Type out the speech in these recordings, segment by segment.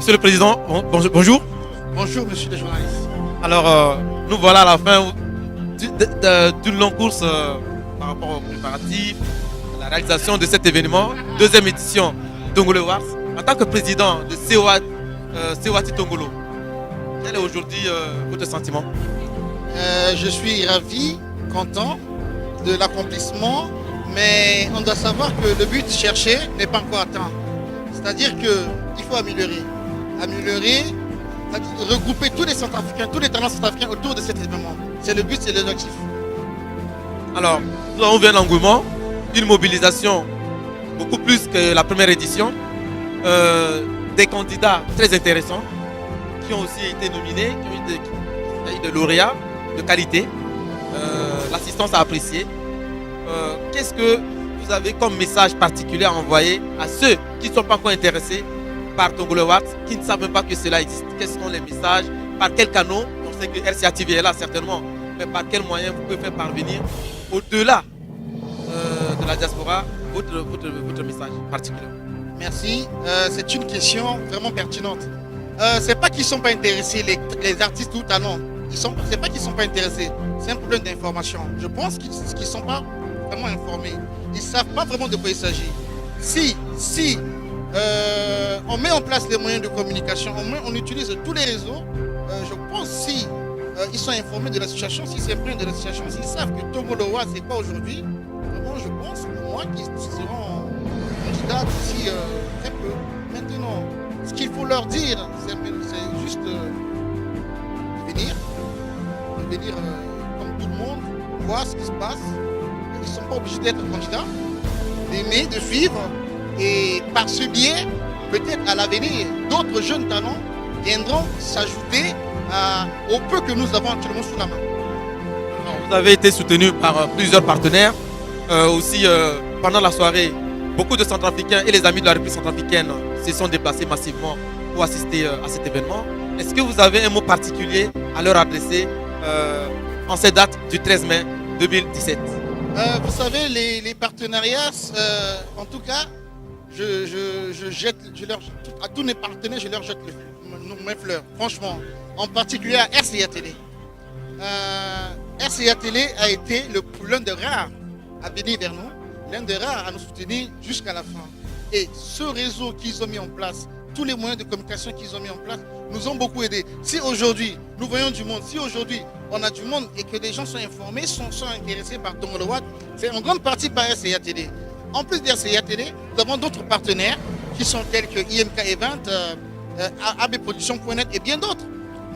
Monsieur le Président, bonjour. Bonjour, monsieur le journaliste. Alors, nous voilà à la fin d'une longue course par rapport aux préparatifs, à la réalisation de cet événement, deuxième édition Tongolo Awards. En tant que président de Sewati Tongolo, quel est aujourd'hui votre sentiment? Je suis ravi, content de l'accomplissement, mais on doit savoir que le but cherché n'est pas encore atteint. C'est-à-dire qu'il faut améliorer, regrouper tous les Centrafricains, tous les talents centrafricains autour de cet événement. C'est le but, c'est l'objectif. Alors, nous avons vu un engouement, une mobilisation beaucoup plus que la première édition, des candidats très intéressants qui ont aussi été nominés, qui ont eu des lauréats de qualité. L'assistance a apprécié. Qu'est-ce que vous avez comme message particulier à envoyer à ceux qui ne sont pas encore intéressés par Tongolo Awards, qui ne savent même pas que cela existe? Quels sont les messages? Par quel canal? On sait que RCA TV est là certainement, mais par quel moyen vous pouvez faire parvenir au-delà de la diaspora votre message particulier? Merci. C'est une question vraiment pertinente. C'est pas qu'ils ne sont pas intéressés, les artistes ou talents. C'est pas qu'ils ne sont pas intéressés. C'est un problème d'information. Je pense qu'ils ne sont pas vraiment informés. Ils ne savent pas vraiment de quoi il s'agit. Si on met en place les moyens de communication, on utilise tous les réseaux, je pense si ils sont informés de la situation, s'ils s'imprègnent de la situation, s'ils savent que Tongolo Awards c'est quoi aujourd'hui, vraiment je pense pour moi qu'ils seront candidats d'ici très peu. Maintenant, ce qu'il faut leur dire, c'est juste venir comme tout le monde, voir ce qui se passe. Ils ne sont pas obligés d'être candidats, d'aimer, de suivre. Et par ce biais, peut-être à l'avenir, d'autres jeunes talents viendront s'ajouter au peu que nous avons actuellement sous la main. Alors, vous avez été soutenu par plusieurs partenaires. Aussi, pendant la soirée, beaucoup de Centrafricains et les amis de la République centrafricaine se sont déplacés massivement pour assister à cet événement. Est-ce que vous avez un mot particulier à leur adresser en cette date du 13 mai 2017? Vous savez, les partenariats, en tout cas, à tous mes partenaires, je leur jette mes fleurs, franchement. En particulier à RCA Télé. RCA Télé a été l'un des rares à venir vers nous, l'un des rares à nous soutenir jusqu'à la fin. Et ce réseau qu'ils ont mis en place, tous les moyens de communication qu'ils ont mis en place, nous ont beaucoup aidés. Si aujourd'hui, nous voyons du monde, si aujourd'hui, on a du monde et que les gens sont informés, sont intéressés par Tongolo Awards, c'est en grande partie par RCA Télé. En plus d'RCA Télé, nous avons d'autres partenaires qui sont tels que IMK Event, abproduction.net et bien d'autres.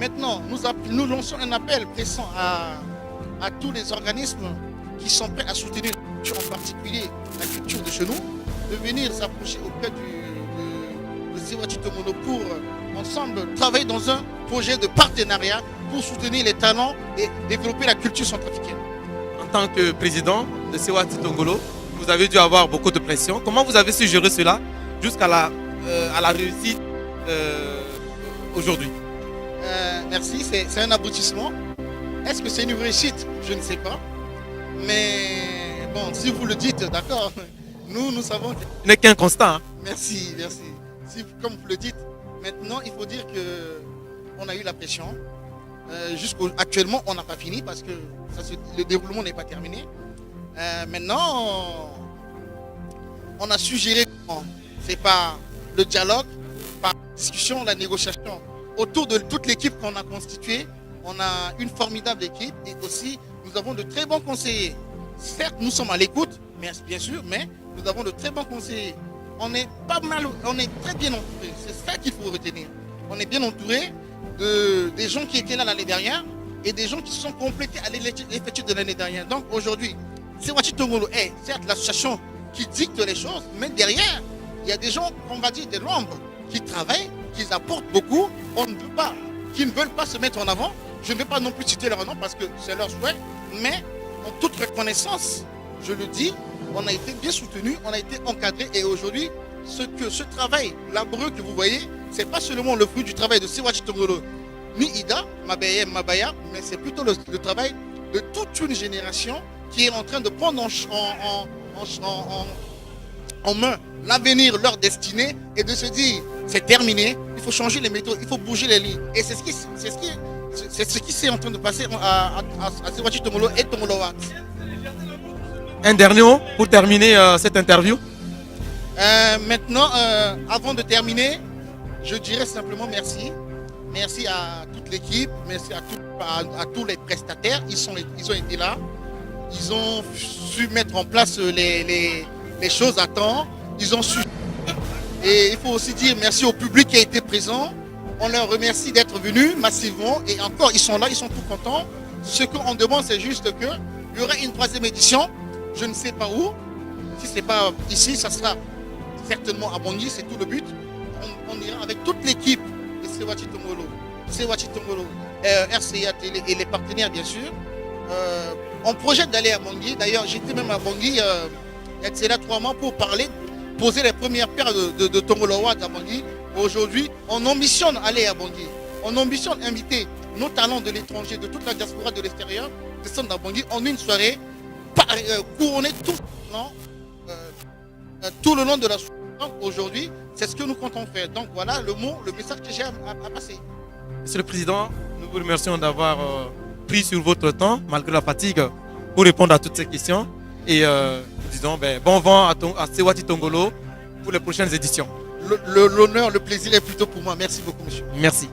Maintenant, nous lançons un appel pressant à tous les organismes qui sont prêts à soutenir en particulier la culture de chez nous, de venir s'approcher auprès de Sewati Tongolo pour ensemble travailler dans un projet de partenariat pour soutenir les talents et développer la culture centrafricaine. En tant que président de Sewati Tongolo, vous avez dû avoir beaucoup de pression. Comment vous avez su gérer cela jusqu'à la réussite aujourd'hui? Merci, c'est un aboutissement. Est-ce que c'est une réussite? Je ne sais pas. Mais bon, si vous le dites, d'accord, nous savons que... Ce n'est qu'un constat. Hein? Merci. Comme vous le dites, maintenant, il faut dire qu'on a eu la pression. Actuellement, on n'a pas fini parce que le déroulement n'est pas terminé. Maintenant, on a suggéré, c'est par le dialogue, par la discussion, la négociation. Autour de toute l'équipe qu'on a constituée, on a une formidable équipe et aussi nous avons de très bons conseillers. Certes, nous sommes à l'écoute, bien sûr, mais nous avons de très bons conseillers. On est très bien entouré. C'est ça qu'il faut retenir. On est bien entouré des gens qui étaient là l'année dernière et des gens qui se sont complétés à l'effectif de l'année dernière. Donc aujourd'hui, Sewati Tongolo est certes l'association qui dicte les choses, mais derrière, il y a des gens, on va dire, des membres qui travaillent, qui apportent beaucoup, qui ne veulent pas se mettre en avant. Je ne vais pas non plus citer leur nom parce que c'est leur souhait, mais en toute reconnaissance, je le dis, on a été bien soutenus, on a été encadrés et aujourd'hui, ce travail laboureux que vous voyez, ce n'est pas seulement le fruit du travail de Sewati Tongolo, ni Ida, Mabaya, mais c'est plutôt le travail de toute une génération qui est en train de prendre en main l'avenir, leur destinée, et de se dire c'est terminé, il faut changer les méthodes, il faut bouger les lignes. Et c'est ce qui s'est en train de passer à Sewachi Tongolo et Tongolo Wax. Un dernier mot pour terminer cette interview. Maintenant, avant de terminer, je dirais simplement merci. Merci à toute l'équipe, merci à tous les prestataires. Ils ont été là. Ils ont su mettre en place les choses à temps. Ils ont su. Et il faut aussi dire merci au public qui a été présent. On leur remercie d'être venus massivement. Et encore, ils sont là, ils sont tout contents. Ce qu'on demande, c'est juste qu'il y aura une 3e édition. Je ne sais pas où. Si ce n'est pas ici, ça sera certainement à Bangui, c'est tout le but. On ira avec toute l'équipe de Sewachi Tongolo, RCA Télé et les partenaires bien sûr. On projette d'aller à Bangui. D'ailleurs, j'étais même à Bangui il y a 3 mois pour poser les premières paires de Tongolo Wax à Bangui. Aujourd'hui, on ambitionne aller à Bangui. On ambitionne inviter nos talents de l'étranger, de toute la diaspora de l'extérieur, descendre à Bangui en une soirée, couronner tout le long de la soirée. Donc aujourd'hui, c'est ce que nous comptons faire. Donc voilà le message que j'ai à passer. Monsieur le Président, nous vous remercions d'avoir pris sur votre temps, malgré la fatigue, pour répondre à toutes ces questions. Et nous disons bon vent à Sewachi Tongolo pour les prochaines éditions. L'honneur, le plaisir est plutôt pour moi. Merci beaucoup, monsieur. Merci.